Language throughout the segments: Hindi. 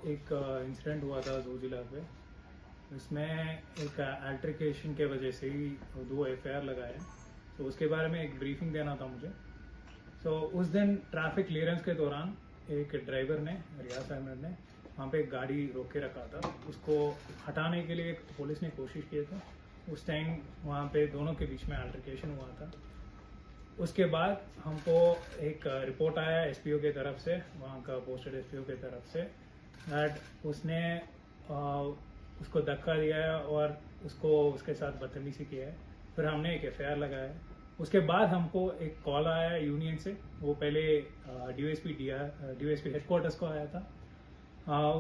एक इंसिडेंट हुआ था जोजिला पे। इसमें एक अल्टरकेशन के वजह से ही 2 एफआईआर लगाए, तो उसके बारे में एक ब्रीफिंग देना था मुझे। तो उस दिन ट्रैफिक क्लियरेंस के दौरान एक ड्राइवर ने, रियाज अहमद ने, वहाँ पे एक गाड़ी रोक के रखा था। उसको हटाने के लिए पुलिस ने कोशिश की थी। उस टाइम वहाँ पे दोनों के बीच में अल्टरकेशन हुआ था। उसके बाद हमको एक रिपोर्ट आया एसपीओ के तरफ से, वहाँ का पोस्टेड एसपीओ के तरफ से, दैट उसने उसको धक्का दिया है और उसको उसके साथ बदतमीजी किया है। फिर हमने एक एफआईआर लगाया। उसके बाद हमको एक कॉल आया यूनियन से। वो पहले डीएसपी हेडक्वार्टर्स को आया था।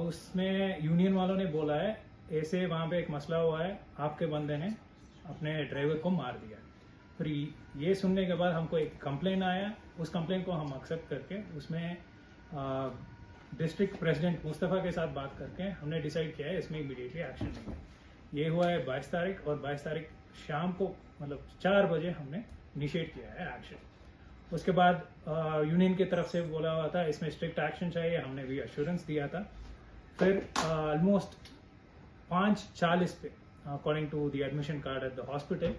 उसमें यूनियन वालों ने बोला है ऐसे वहाँ पे एक मसला हुआ है, आपके बंदे ने अपने ड्राइवर को मार दिया। फिर ये सुनने के बाद हमको एक कंप्लेन आया। उस कंप्लेन को हम एक्सेप्ट करके उसमें डिस्ट्रिक्ट प्रेसिडेंट मुस्तफ़ा के साथ बात करके हमने डिसाइड किया है इसमें इमीडिएटली एक्शन लेंगे। ये हुआ है 22 तारीख, और 22 तारीख शाम को मतलब 4 बजे हमने इनिशिएट किया है एक्शन। उसके बाद यूनियन की तरफ से बोला हुआ था इसमें स्ट्रिक्ट एक्शन चाहिए, हमने भी अश्योरेंस दिया था। फिर ऑलमोस्ट 5:40 पे according to the admission card at the hospital,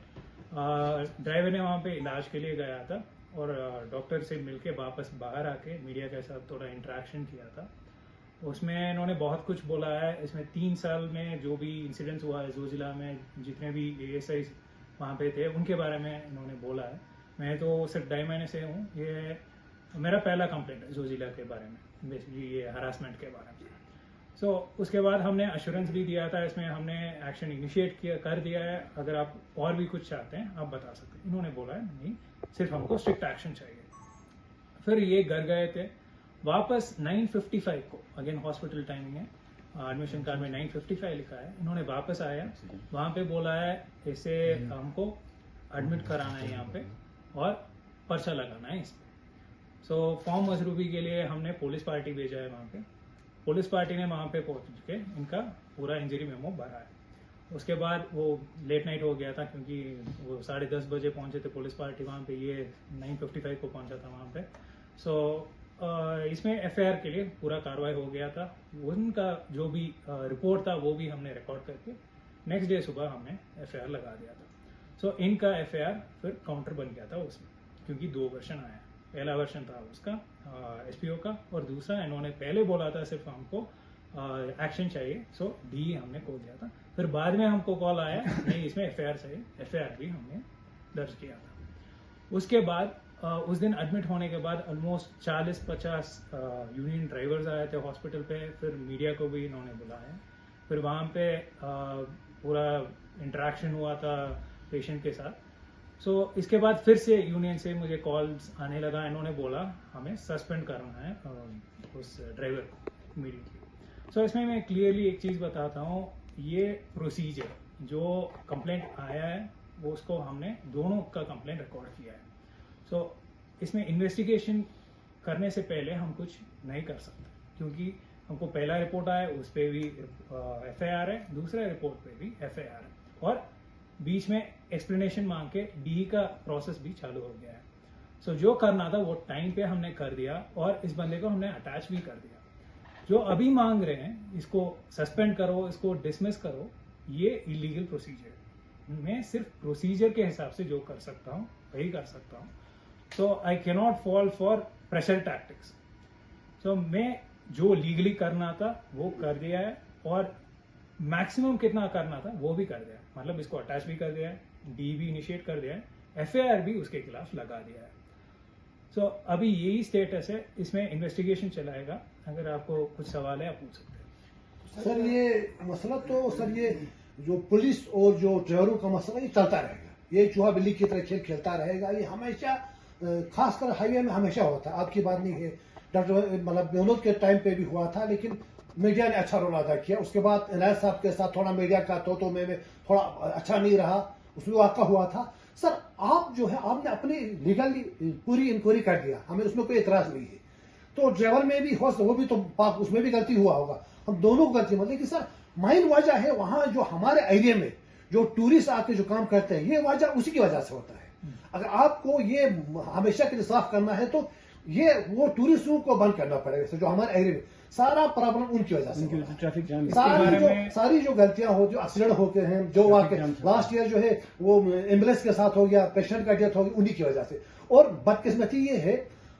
driver ने वहाँ पे इलाज के लिए गया था और डॉक्टर से मिलके वापस बाहर आके मीडिया के साथ थोड़ा इंटरेक्शन किया था। उसमें इन्होंने बहुत कुछ बोला है। इसमें 3 साल में जो भी इंसिडेंट्स हुआ है जोजिला में, जितने भी एएसआई वहाँ पे थे उनके बारे में इन्होंने बोला है। मैं तो सिर्फ 2.5 महीने से हूँ। ये मेरा पहला कंप्लेंट है जोजिला के बारे में, बेसिकली ये हरासमेंट के बारे में। सो उसके बाद हमने अश्योरेंस भी दिया था, इसमें हमने एक्शन इनिशिएट कर दिया है। अगर आप और भी कुछ चाहते हैं आप बता सकते हैं। इन्होंने बोला है नहीं, सिर्फ हमको स्ट्रिक्ट एक्शन चाहिए। फिर ये घर गए थे वापस 9:55 को, अगेन हॉस्पिटल टाइमिंग है, एडमिशन कार्ड में 9:55 लिखा है। इन्होंने वापस आया, वहाँ पे बोला है ऐसे हमको एडमिट कराना है यहाँ पे और पर्चा लगाना है इस पे। सो फॉर्म मजरूबी के लिए हमने पुलिस पार्टी भेजा है वहाँ पे। पुलिस पार्टी ने वहाँ पे पहुँच के इनका पूरा इंजरी मेमो भरा है। उसके बाद वो लेट नाइट हो गया था क्योंकि वो 10:30 बजे पहुँचे थे पुलिस पार्टी वहाँ पे, ये 9:55 को पहुँचा था वहाँ पे। सो इसमें एफआईआर के लिए पूरा कार्रवाई हो गया था। उनका जो भी रिपोर्ट था वो भी हमने रिकॉर्ड करके नेक्स्ट डे सुबह हमने एफआईआर लगा दिया था। सो इनका एफआईआर फिर काउंटर बन गया था उसमें, क्योंकि 2 वर्जन आया। पहला वर्जन था उसका एसपीओ का, और दूसरा इन्होंने पहले बोला था सिर्फ हमको एक्शन चाहिए, सो डी हमने को दिया था। फिर बाद में हमको कॉल आया नहीं इसमें एफआईआर चाहिए, एफआईआर भी हमने दर्ज किया था। उसके बाद उस दिन एडमिट होने के बाद ऑलमोस्ट 40-50 यूनियन ड्राइवर्स आए थे हॉस्पिटल पे। फिर मीडिया को भी इन्होंने बुलाया। फिर वहाँ पे पूरा इंटरेक्शन हुआ था पेशेंट के साथ। सो इसके बाद फिर से यूनियन से मुझे कॉल्स आने लगा। इन्होंने बोला हमें सस्पेंड करना है उस ड्राइवर को इमीडिएटली। सो इसमें मैं क्लियरली एक चीज़ बताता हूँ, ये प्रोसीजर जो कंप्लेंट आया है वो उसको हमने दोनों का कंप्लेंट रिकॉर्ड किया है। सो इसमें इन्वेस्टिगेशन करने से पहले हम कुछ नहीं कर सकते, क्योंकि हमको पहला रिपोर्ट आया उस पर भी एफआईआर है, दूसरा रिपोर्ट पे भी एफआईआर है, और बीच में एक्सप्लेनेशन मांग के डी का प्रोसेस भी चालू हो गया है। सो जो करना था वो टाइम पे हमने कर दिया, और इस बंदे को हमने अटैच भी कर दिया। जो अभी मांग रहे हैं इसको सस्पेंड करो, इसको डिसमिस करो, ये इलीगल प्रोसीजर है। मैं सिर्फ प्रोसीजर के हिसाब से जो कर सकता हूँ वही कर सकता हूँ। So I cannot fall for pressure tactics. So मैं जो लीगली करना था वो कर दिया है, और मैक्सिमम कितना करना था वो भी कर दिया है। मतलब इसको अटैच भी कर दिया है, डी भी इनिशिएट कर दिया है, एफआईआर भी उसके खिलाफ लगा दिया है। सो अभी यही स्टेटस है, इसमें इन्वेस्टिगेशन चलाएगा। अगर आपको कुछ सवाल है आप पूछ सकते हैं। सर ये मसला तो सर ये जो पुलिस और जो ड्राइवरों का मसला ये चलता रहेगा, ये चूहा बिल्ली की तरह खेल खेलता रहेगा। ये हमेशा खासकर हाईवे में हमेशा होता है, आपकी बात नहीं है। डॉक्टर मतलब विनोद के टाइम पे भी हुआ था, लेकिन मीडिया ने अच्छा रोल अदा किया। उसके बाद इनायत साहब के साथ थोड़ा मीडिया का तो में थोड़ा अच्छा नहीं रहा, उसमें वाक़ा हुआ था। सर आप जो है आपने अपनी लीगली पूरी इंक्वायरी कर दिया, हमें उसमें कोई एतराज नहीं है। तो ड्राइवर में भी हो, वो भी तो उसमें भी गलती हुआ होगा, हम दोनों को गलती। मतलब कि सर मेन वजह है वहां जो हमारे एरिया में जो टूरिस्ट आके जो काम करते हैं, ये वजह उसी की वजह से होता है। अगर आपको ये हमेशा के लिए साफ करना है तो ये वो टूरिस्टों को बंद करना पड़ेगा। जो हमारे एरिया में सारा प्रॉब्लम उनकी वजह से हो रहा है। ट्रैफिक जाम सारी जो गलतियां हो, जो एक्सीडेंट होते हैं, जो वाकई लास्ट ईयर जो है वो एम्बुलेंस के साथ हो गया, पेशेंट का डेथ हो गई, उन्हीं की वजह से। और बदकिस्मती ये है,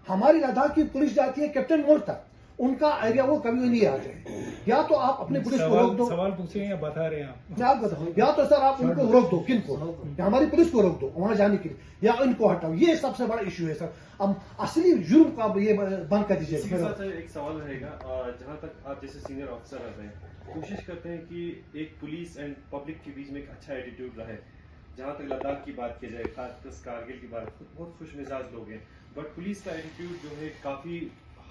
हमारी लद्दाख की पुलिस जाती है कैप्टन मोड़ तक, उनका एरिया वो कभी नहीं आते। या तो आप अपने पुलिस को रोक दो, सवाल पूछिए या बता रहे हैं आप? मैं आप बताऊं, या तो सर आप उनको रोक दो, किनको, या हमारी पुलिस को रोक दो वहां जाने के लिए, या इनको हटाओ। ये सबसे बड़ा इश्यू है सर। अब असली जुर्म का ये बंद कर दीजिए। एक सवाल रहेगा, जहां तक आप जैसे सीनियर ऑफिसर रहते हैं, कोशिश करते हैं कि एक पुलिस एंड पब्लिक के बीच में एक अच्छा एटीट्यूड रहे। जहां तक लद्दाख की बात की जाए, खासकर कारगिल की बात, बहुत खुश मिजाज लोग हैं, बट पुलिस का एटीट्यूड जो है काफी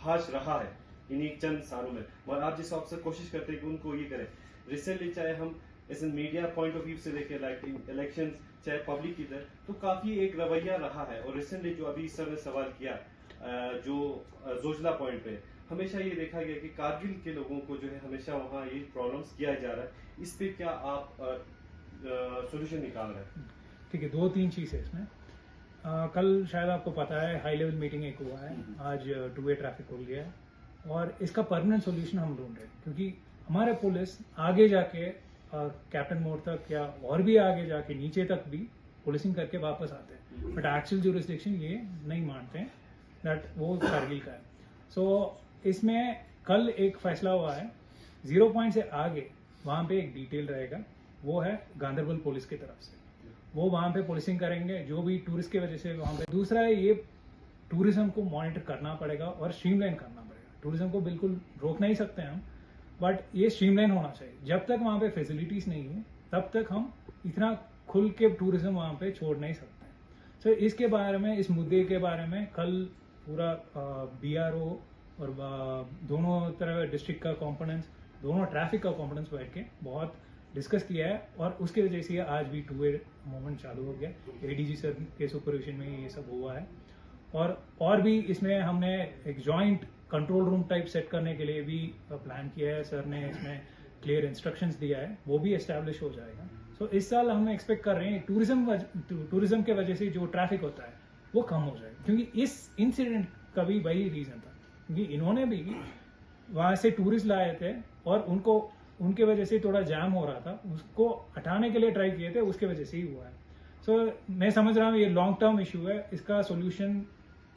हाश रहा है इन्हीं चंद सालों में। और आप जैसे ऑफिसर कोशिश करते हैं कि उनको ये करें। रिसेंटली चाहे हम as a media point of view से देखें, लाइक इलेक्शन, चाहे पब्लिक की तरह, तो काफी एक रवैया रहा है। और रिसेंटली जो अभी सर ने सवाल किया जो जोजिला पॉइंट पे, हमेशा ये देखा गया कि कारगिल के लोगों को जो है हमेशा वहाँ ये प्रॉब्लम्स किया जा रहा है। इस पे क्या आप सोल्यूशन निकाल रहे हैं? ठीक है, 2-3 चीज़ है इसमें। कल शायद आपको पता है हाई लेवल मीटिंग एक हुआ है, आज 2 वे ट्रैफिक खुल गया है और इसका परमानेंट सॉल्यूशन हम ढूंढ रहे हैं। क्योंकि हमारे पुलिस आगे जाके कैप्टन मोड़ तक या और भी आगे जाके नीचे तक भी पुलिसिंग करके वापस आते हैं, बट एक्चुअल ज्यूरिसडिक्शन ये नहीं मानते हैं दैट वो कारगिल का है। सो इसमें कल एक फैसला हुआ है, 0 पॉइंट से आगे वहाँ पे एक डिटेल रहेगा, वो है गांधरबल पुलिस की तरफ से, वो वहाँ पे पुलिसिंग करेंगे जो भी टूरिस्ट की वजह से वहाँ पे। दूसरा है, ये टूरिज्म को मॉनिटर करना पड़ेगा और स्ट्रीमलाइन करना पड़ेगा। टूरिज्म को बिल्कुल रोक नहीं सकते हम, बट ये स्ट्रीमलाइन होना चाहिए। जब तक वहाँ पे फैसिलिटीज नहीं है तब तक हम इतना खुल के टूरिज्म वहाँ पे छोड़ नहीं सकते। सो इसके बारे में, इस मुद्दे के बारे में कल पूरा BRO और दोनों तरह डिस्ट्रिक्ट का कॉम्पोनेंट्स, दोनों ट्रैफिक का कॉम्पोनेंट्स बैठ के बहुत डिस्कस किया है और उसके वजह से आज भी 2 वे मूवमेंट चालू हो गया। ADG सर के सुपरविजन में ये सब हुआ है। और भी इसमें हमने एक joint control room type set करने के लिए भी प्लान किया है। सर ने इसमें क्लियर इंस्ट्रक्शंस दिया है, वो भी एस्टैब्लिश हो जाएगा। सो इस साल हम एक्सपेक्ट कर रहे हैं टूरिज्म के वजह से जो ट्रैफिक होता है वो कम हो जाएगा, क्योंकि इस इंसिडेंट का भी वही रीजन था। क्योंकि इन्होंने भी वहां से टूरिस्ट लाए थे और उनके वजह से थोड़ा जाम हो रहा था, उसको हटाने के लिए ट्राई किए थे, उसके वजह से ही हुआ है। सो मैं समझ रहा हूँ ये लॉन्ग टर्म इशू है, इसका सोल्यूशन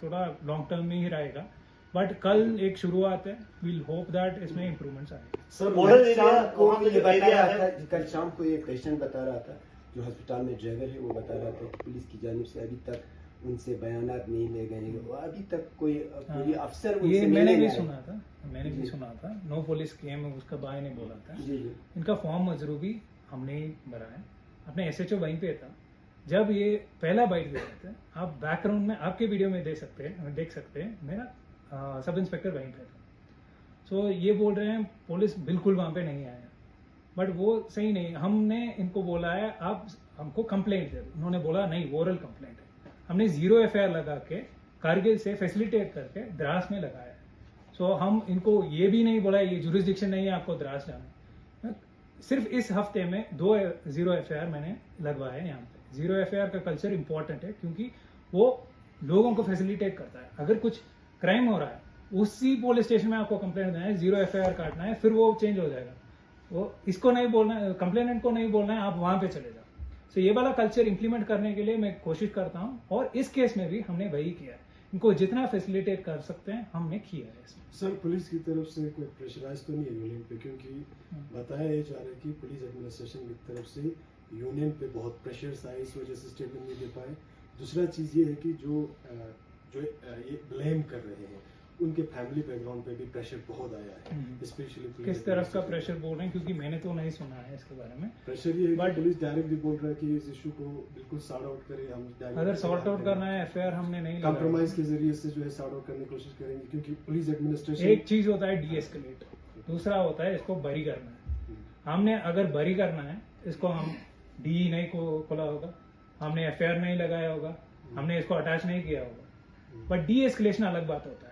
थोड़ा लॉन्ग टर्म में ही रहेगा, बट कल एक शुरुआत है। वील होप दैट इसमें इम्प्रूवमेंट्स आएंगे। सर बॉर्डर एरिया को ये बता रहा था, कल शाम को एक पेशेंट बता रहा था, जो अस्पताल में ड्राइवर है, वो बता रहा था कि पुलिस की जानिब से अभी तक उनसे बयानात नहीं ले गए, अभी तक कोई अफसर ये मैंने भी सुना था, नो पुलिस केम, उसका भाई ने बोला था। इनका फॉर्म मजरूबी हमने ही भरा है, अपने SHO वहीं पे था जब ये पहला बाइट दे रहे थे। आप बैकग्राउंड में आपके वीडियो में देख सकते हैं मेरा सब इंस्पेक्टर वहीं पे था। सो ये बोल रहे हैं पुलिस बिल्कुल वहां पे नहीं आया, बट वो सही नहीं। हमने इनको बोला है आप हमको कंप्लेंट दे दो, उन्होंने बोला नहीं ओरल कंप्लेंट है। हमने 0 FIR लगा के कारगिल से फैसिलिटेट करके द्रास में लगाया। सो हम इनको ये भी नहीं बोला ये जुरिस्डिक्शन नहीं है आपको द्रास जाना। सिर्फ इस हफ्ते में 2 0 FIR मैंने लगवाया है यहाँ पे। 0 FIR का कल्चर इंपॉर्टेंट है क्योंकि वो लोगों को फैसिलिटेट करता है। अगर कुछ क्राइम हो रहा है उसी पुलिस स्टेशन में आपको कंप्लेंट देना है, 0 FIR काटना है, फिर वो चेंज हो जाएगा। वो इसको नहीं बोलना है, कंप्लेनेंट को नहीं बोलना है आप वहां पे चले जाओ। सो ये वाला कल्चर इंप्लीमेंट करने के लिए मैं कोशिश करता हूँ और इस केस में भी हमने वही किया है। इनको जितना फैसिलिटेट कर सकते हैं हमने किया है इसमें। सर पुलिस की तरफ से कोई प्रेशराइज तो नहीं है यूनियन पे, क्योंकि बताया ये जा रहा है कि पुलिस एडमिनिस्ट्रेशन की तरफ से यूनियन पे बहुत प्रेशर्स आए, इस वजह से स्टेटमेंट नहीं दे पाए। दूसरा चीज ये है कि जो ये ब्लेम कर रहे हैं उनके फैमिली बैकग्राउंड पे भी प्रेशर बहुत आया है, स्पेशली किस तरफ का प्रेशर बोल रहे हैं, क्योंकि मैंने तो नहीं सुना है इसके बारे में। प्रेशर ये है कि पुलिस डायरेक्टली बोल रहा है कि इस इशू को बिल्कुल सॉर्ट आउट करें। हम अगर सॉर्ट आउट करना है FIR हमने नहीं लगाया, कंप्रोमाइज के जरिए से जो है सॉर्ट आउट करने की कोशिश करेंगे, क्योंकि पुलिस एडमिनिस्ट्रेशन एक चीज होता है डीएस्केलेट, दूसरा होता है इसको बरी करना है। हमने अगर बरी करना है इसको हम DE नहीं खोला होगा, हमने FIR नहीं लगाया होगा, हमने इसको अटैच नहीं किया होगा। बट डीएस्केलेशन अलग बात होता है।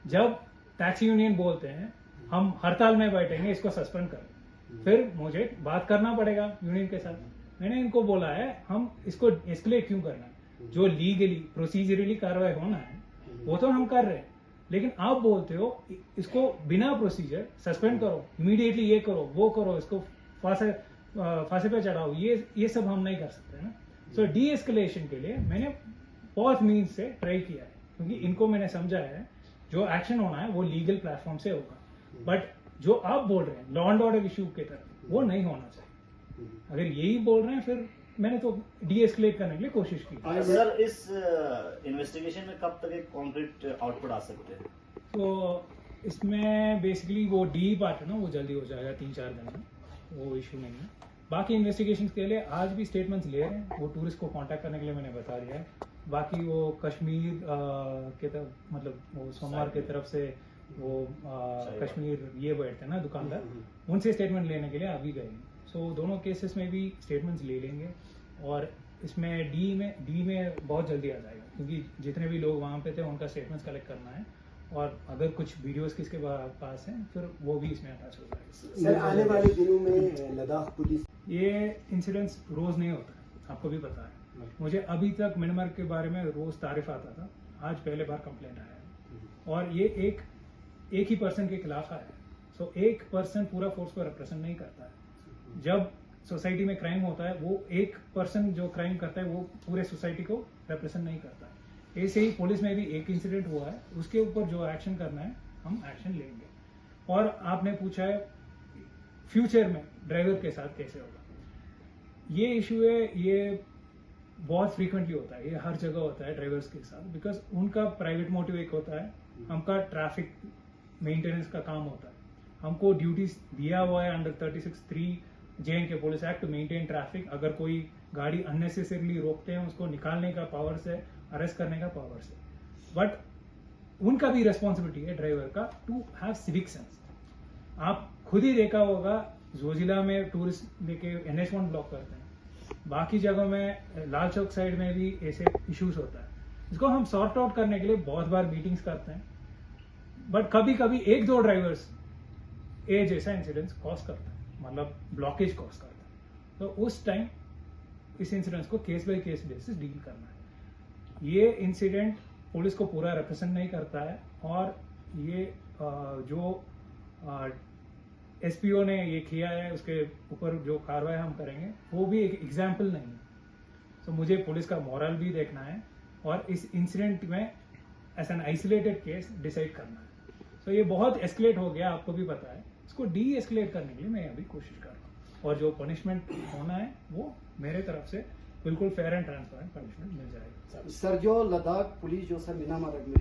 जब टैक्सी यूनियन बोलते हैं हम हड़ताल में बैठेंगे इसको सस्पेंड करें, फिर मुझे बात करना पड़ेगा यूनियन के साथ। मैंने इनको बोला है हम इसको एस्केलेट क्यों करना है, जो लीगली प्रोसीजरली कार्रवाई होना है वो तो हम कर रहे हैं, लेकिन आप बोलते हो इसको बिना प्रोसीजर सस्पेंड करो, इमीडिएटली ये करो वो करो, इसको फांसी पे चढ़ाओ, ये सब हम नहीं कर सकते ना। सो डी एस्केलेशन के लिए मैंने बहुत मीन्स से ट्राई किया है, क्योंकि इनको मैंने समझा है जो एक्शन होना है वो लीगल प्लेटफॉर्म से होगा, बट जो आप बोल रहे हैं लॉ एंड ऑर्डर इशू की तरफ वो नहीं होना चाहिए। अगर यही बोल रहे हैं फिर मैंने तो डी एस्केलेट करने के लिए कोशिश की। सर इस इन्वेस्टिगेशन में कब तक एक कॉन्क्रीट आउटपुट आ सकते हैं? तो इसमें बेसिकली वो डी पार्ट है ना, वो जल्दी हो जाएगा 3-4 दिन में, वो इशू नहीं है। बाकी इन्वेस्टिगेशन के लिए आज भी स्टेटमेंट्स ले रहे हैं, वो टूरिस्ट को कांटेक्ट करने के लिए मैंने बता दिया है। बाकी वो कश्मीर के तरफ, मतलब वो सोमवार की तरफ से वो कश्मीर ये बैठते हैं ना दुकानदार, उनसे स्टेटमेंट लेने के लिए अभी गए। सो दोनों केसेस में भी स्टेटमेंट्स ले लेंगे, और इसमें डी में बहुत जल्दी आ जाएगा, क्योंकि जितने भी लोग वहाँ पे थे उनका स्टेटमेंट्स कलेक्ट करना है, और अगर कुछ वीडियोस किसके पास हैं फिर वो भी इसमें अटैच हो जाएगा। सर आने वाले दिनों में लद्दाख पुलिस, ये इंसिडेंट्स रोज नहीं होता है, आपको भी पता है। मुझे अभी तक म्यांमार के बारे में रोज तारीफ आता था, आज पहले बार कंप्लेंट आया है, और ये एक ही पर्सन के खिलाफ आया है। सो एक पर्सन पूरा फोर्स को रिप्रेजेंट नहीं करता है। जब सोसाइटी में क्राइम होता है, वो एक पर्सन जो क्राइम करता है वो पूरे सोसाइटी को रिप्रेजेंट नहीं करता है। ऐसे ही पुलिस में भी एक इंसिडेंट हुआ है, उसके ऊपर जो एक्शन करना है हम एक्शन लेंगे। और आपने पूछा है फ्यूचर में ड्राइवर के साथ कैसे होगा, ये इशू है, ये बहुत फ्रीक्वेंटली होता है, ये हर जगह होता है ड्राइवर्स के साथ, बिकॉज उनका प्राइवेट मोटिव एक होता है, हमका ट्रैफिक मेंटेनेंस का काम होता है, हमको ड्यूटीज दिया हुआ है under 36(3) JNK police act to maintain traffic. अगर कोई गाड़ी अननेसेसरली रोकते हैं उसको निकालने का पावर से, अरेस्ट करने का पावर से, बट उनका भी रेस्पॉन्सिबिलिटी है ड्राइवर का टू हैव सिविक सेंस। आप खुद ही देखा होगा जोजिला में टूरिस्ट लेके NH1 ब्लॉक करते हैं, बाकी जगहों में लाल चौक साइड में भी ऐसे इश्यूज होता है। इसको हम सॉर्ट आउट करने के लिए बहुत बार मीटिंग्स करते हैं, बट कभी कभी 1-2 ड्राइवर्स ये जैसा इंसिडेंस कॉज करता है, मतलब ब्लॉकेज कॉज करता है, तो उस टाइम इस इंसिडेंस को case by case basis deal करना है। ये इंसिडेंट पुलिस को पूरा रिप्रेजेंट नहीं करता है, और ये जो SPO ने ये किया है उसके ऊपर जो कार्रवाई हम करेंगे वो भी एक एग्जाम्पल नहीं है। तो मुझे पुलिस का मॉरल भी देखना है, और इस इंसिडेंट में as an isolated case decide करना है। तो ये बहुत एस्केलेट हो गया, आपको भी पता है, इसको डी एस्केलेट करने के लिए मैं अभी कोशिश कर रहा हूँ, और जो पनिशमेंट होना है वो मेरे तरफ से बिल्कुल फेयर एंड ट्रांसपेरेंट पनिशमेंट मिल जाएगा। सर जो लद्दाख पुलिस जो सर म्यांमार में